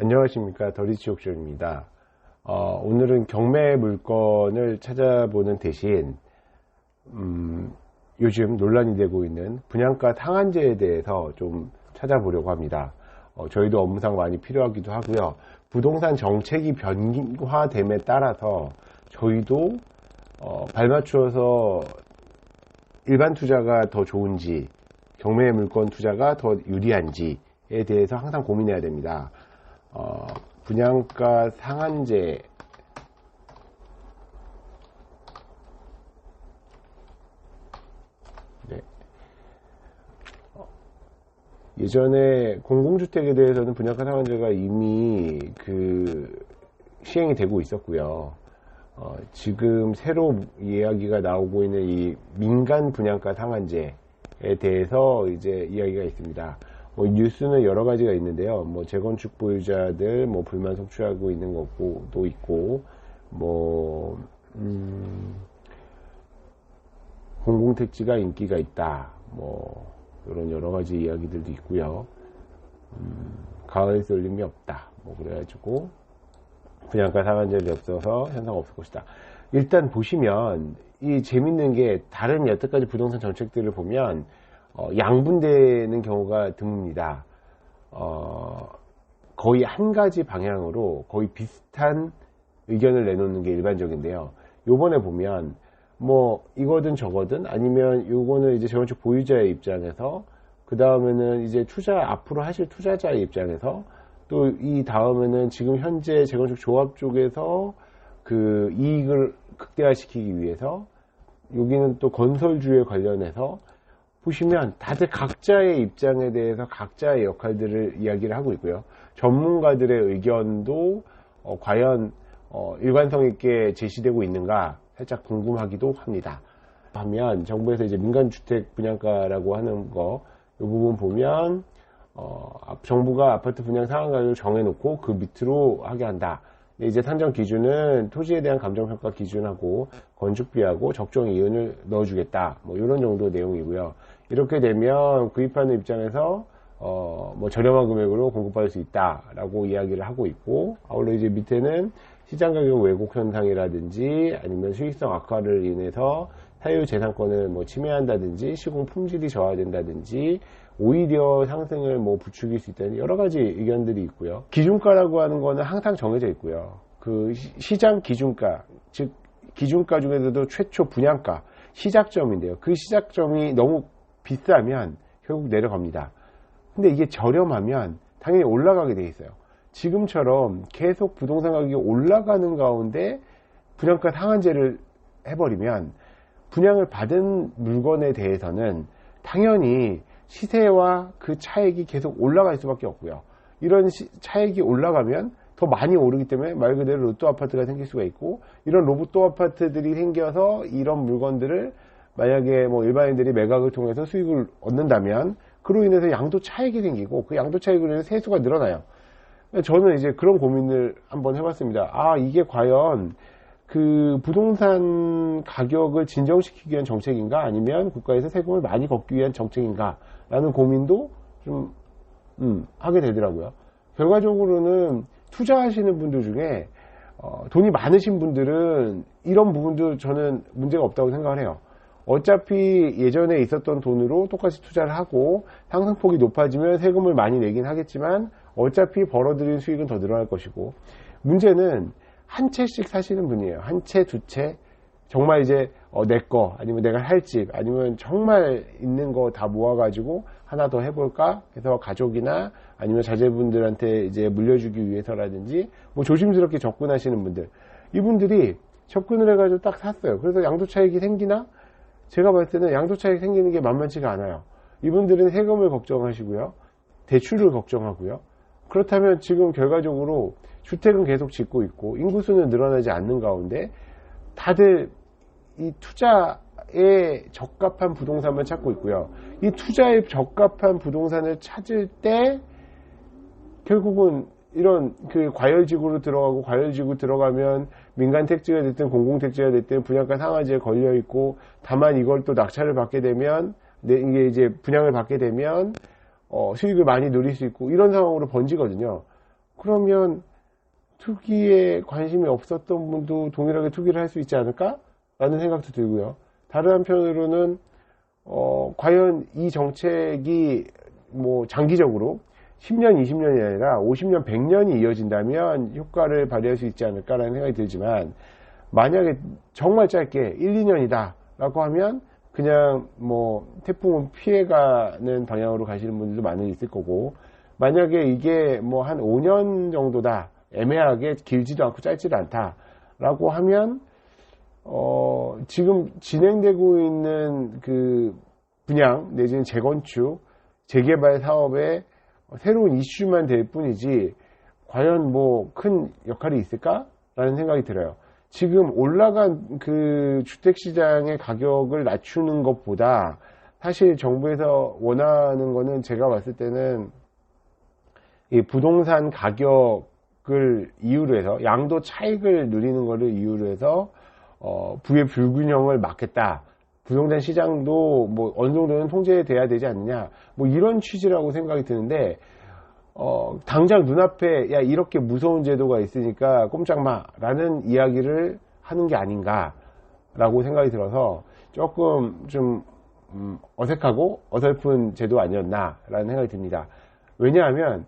안녕하십니까, 더리치옥션입니다. 오늘은 경매 물건을 찾아보는 대신 요즘 논란이 되고 있는 분양가 상한제에 대해서 좀 찾아보려고 합니다. 저희도 업무상 많이 필요하기도 하고요. 부동산 정책이 변화됨에 따라서 저희도 발맞추어서 일반 투자가 더 좋은지 경매 물건 투자가 더 유리한지에 대해서 항상 고민해야 됩니다. 분양가 상한제, 네. 예전에 공공주택에 대해서는 분양가 상한제가 이미 시행이 되고 있었고요. 지금 새로 이야기가 나오고 있는 이 민간 분양가 상한제에 대해서 이제 이야기가 있습니다. 뉴스는 여러 가지가 있는데요. 재건축 보유자들 불만 속출하고 있는 것도 있고, 공공택지가 인기가 있다. 이런 여러 가지 이야기들도 있고요. 가을 쏠림이 없다. 그래가지고 분양가 상한제를 없어서 현상 없을 것이다. 일단 보시면 이 재밌는 게 다른 여태까지 부동산 정책들을 보면 양분되는 경우가 드뭅니다. 거의 한 가지 방향으로 거의 비슷한 의견을 내놓는 게 일반적인데요. 요번에 보면 이거든 저거든 아니면 요거는 이제 재건축 보유자의 입장에서, 그 다음에는 이제 앞으로 하실 투자자의 입장에서, 또 이 다음에는 지금 현재 재건축 조합 쪽에서 그 이익을 극대화시키기 위해서, 여기는 또 건설주에 관련해서 보시면 다들 각자의 입장에 대해서 각자의 역할들을 이야기를 하고 있고요. 전문가들의 의견도 과연 일관성 있게 제시되고 있는가 살짝 궁금하기도 합니다. 하면 정부에서 이제 민간주택 분양가라고 하는 이 부분 보면 정부가 아파트 분양 상한 가격을 정해놓고 그 밑으로 하게 한다. 이제 산정 기준은 토지에 대한 감정평가 기준하고 건축비하고 적정 이윤을 넣어주겠다. 이런 정도 내용이고요. 이렇게 되면 구입하는 입장에서 저렴한 금액으로 공급받을 수 있다라고 이야기를 하고 있고, 아울러 이제 밑에는 시장 가격 왜곡 현상이라든지 아니면 수익성 악화를 인해서 사유재산권을 침해한다든지 시공 품질이 저하된다든지 오히려 상승을 부추길 수 있다는 여러 가지 의견들이 있고요. 기준가라고 하는 거는 항상 정해져 있고요. 그 시장 기준가, 즉 기준가 중에서도 최초 분양가, 시작점인데요. 그 시작점이 너무 비싸면 결국 내려갑니다. 근데 이게 저렴하면 당연히 올라가게 돼 있어요. 지금처럼 계속 부동산 가격이 올라가는 가운데 분양가 상한제를 해버리면 분양을 받은 물건에 대해서는 당연히 시세와 그 차액이 계속 올라갈 수밖에 없고요. 이런 차액이 올라가면 더 많이 오르기 때문에 말 그대로 로또 아파트가 생길 수가 있고, 이런 로또 아파트들이 생겨서 이런 물건들을 만약에 일반인들이 매각을 통해서 수익을 얻는다면 그로 인해서 양도 차익이 생기고, 그 양도 차익으로 인해서 세수가 늘어나요. 저는 이제 그런 고민을 한번 해봤습니다. 이게 과연 그 부동산 가격을 진정시키기 위한 정책인가, 아니면 국가에서 세금을 많이 걷기 위한 정책인가 라는 고민도 좀 하게 되더라고요. 결과적으로는 투자하시는 분들 중에 돈이 많으신 분들은 이런 부분도 저는 문제가 없다고 생각을 해요. 어차피 예전에 있었던 돈으로 똑같이 투자를 하고 상승폭이 높아지면 세금을 많이 내긴 하겠지만 어차피 벌어들인 수익은 더 늘어날 것이고, 문제는 한 채씩 사시는 분이에요. 한 채, 두 채. 정말 이제 내 거, 아니면 내가 할 집, 아니면 정말 있는 거 다 모아가지고 하나 더 해볼까 해서 가족이나 아니면 자제분들한테 이제 물려주기 위해서라든지 조심스럽게 접근하시는 분들, 이분들이 접근을 해가지고 딱 샀어요. 그래서 양도 차익이 생기나? 제가 봤을 때는 양도 차익 생기는 게 만만치가 않아요. 이분들은 세금을 걱정하시고요, 대출을 걱정하고요. 그렇다면 지금 결과적으로 주택은 계속 짓고 있고 인구수는 늘어나지 않는 가운데 다들 이 투자에 적합한 부동산만 찾고 있고요. 이 투자에 적합한 부동산을 찾을 때 결국은 이런 과열지구로 들어가고, 과열지구 들어가면 민간 택지가 됐든 공공 택지가 됐든 분양가 상한제에 걸려 있고, 다만 이걸 또 낙찰을 받게 되면, 이게 이제 분양을 받게 되면 수익을 많이 누릴 수 있고, 이런 상황으로 번지거든요. 그러면 투기에 관심이 없었던 분도 동일하게 투기를 할 수 있지 않을까? 라는 생각도 들고요. 다른 한편으로는 과연 이 정책이 뭐 장기적으로 10년, 20년이 아니라 50년, 100년이 이어진다면 효과를 발휘할 수 있지 않을까라는 생각이 들지만, 만약에 정말 짧게 1, 2년이다 라고 하면 그냥 뭐 태풍은 피해가는 방향으로 가시는 분들도 많이 있을 거고, 만약에 이게 뭐 한 5년 정도다, 애매하게 길지도 않고 짧지도 않다 라고 하면 지금 진행되고 있는 그 분양 내지는 재건축, 재개발 사업의 새로운 이슈만 될 뿐이지 과연 뭐 큰 역할이 있을까? 라는 생각이 들어요. 지금 올라간 그 주택시장의 가격을 낮추는 것보다 사실 정부에서 원하는 거는 제가 봤을 때는 이 부동산 가격을 이유로 해서 양도 차익을 누리는 것을 이유로 해서 부의 불균형을 막겠다. 부동산 시장도 뭐 어느 정도는 통제돼야 되지 않느냐. 뭐 이런 취지라고 생각이 드는데, 당장 눈앞에 야 이렇게 무서운 제도가 있으니까 꼼짝 마라는 이야기를 하는 게 아닌가라고 생각이 들어서 조금 좀 어색하고 어설픈 제도 아니었나라는 생각이 듭니다. 왜냐하면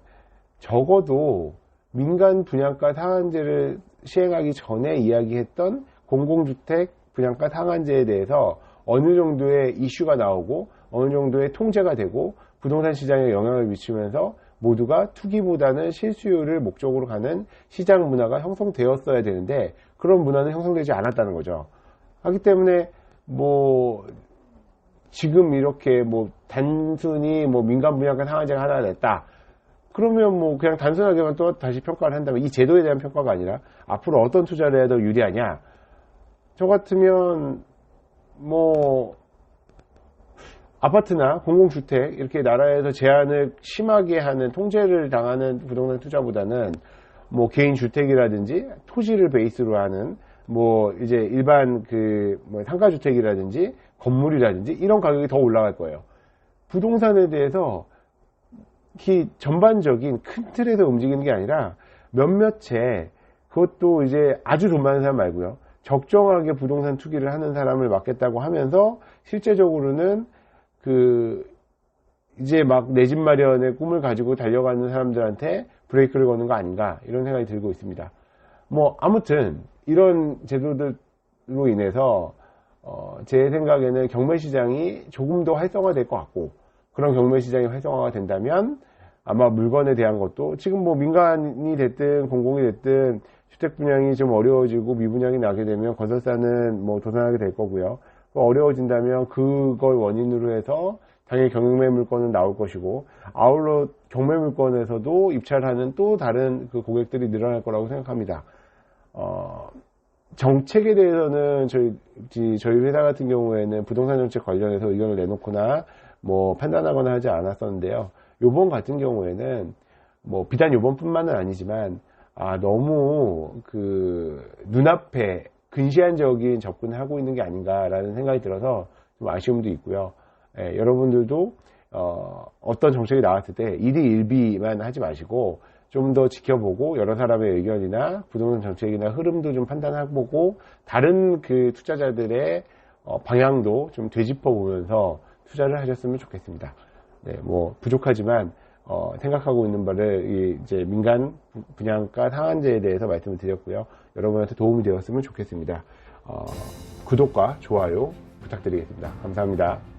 적어도 민간 분양가 상한제를 시행하기 전에 이야기했던 공공주택 분양가 상한제에 대해서 어느 정도의 이슈가 나오고 어느 정도의 통제가 되고 부동산 시장에 영향을 미치면서 모두가 투기보다는 실수요를 목적으로 가는 시장 문화가 형성되었어야 되는데 그런 문화는 형성되지 않았다는 거죠. 하기 때문에 뭐 지금 이렇게 뭐 단순히 뭐 민간 분양가 상한제가 하나 냈다. 그러면 뭐 그냥 단순하게만 또 다시 평가를 한다면 이 제도에 대한 평가가 아니라 앞으로 어떤 투자를 해야 더 유리하냐. 저 같으면 뭐 아파트나 공공주택 이렇게 나라에서 제한을 심하게 하는 통제를 당하는 부동산 투자보다는 뭐 개인 주택이라든지 토지를 베이스로 하는 뭐 이제 일반 그 뭐 상가주택이라든지 건물이라든지 이런 가격이 더 올라갈 거예요. 부동산에 대해서 이 전반적인 큰 틀에서 움직이는 게 아니라 몇몇 채, 그것도 이제 아주 돈 많은 사람 말고요. 적정하게 부동산 투기를 하는 사람을 막겠다고 하면서 실제적으로는 그 이제 막 내 집 마련의 꿈을 가지고 달려가는 사람들한테 브레이크를 거는 거 아닌가 이런 생각이 들고 있습니다. 뭐 아무튼 이런 제도들로 인해서 제 생각에는 경매시장이 조금 더 활성화될 것 같고, 그런 경매시장이 활성화가 된다면 아마 물건에 대한 것도 지금 뭐 민간이 됐든 공공이 됐든 주택 분양이 좀 어려워지고 미분양이 나게 되면 건설사는 뭐 도산하게 될 거고요. 어려워진다면 그걸 원인으로 해서 당연히 경매 물건은 나올 것이고, 아울러 경매 물건에서도 입찰하는 또 다른 그 고객들이 늘어날 거라고 생각합니다. 정책에 대해서는 저희 회사 같은 경우에는 부동산 정책 관련해서 의견을 내놓거나 뭐 판단하거나 하지 않았었는데요. 요번 같은 경우에는 뭐 비단 요번뿐만은 아니지만 너무 그 눈앞에 근시안적인 접근을 하고 있는 게 아닌가라는 생각이 들어서 좀 아쉬움도 있고요. 여러분들도 어떤 정책이 나왔을 때 일희일비만 하지 마시고 좀 더 지켜보고 여러 사람의 의견이나 부동산 정책이나 흐름도 좀 판단해보고 다른 그 투자자들의 방향도 좀 되짚어 보면서 투자를 하셨으면 좋겠습니다. 네, 뭐 부족하지만 생각하고 있는 바를 이제 민간 분양가 상한제에 대해서 말씀을 드렸고요. 여러분한테 도움이 되었으면 좋겠습니다. 구독과 좋아요 부탁드리겠습니다. 감사합니다.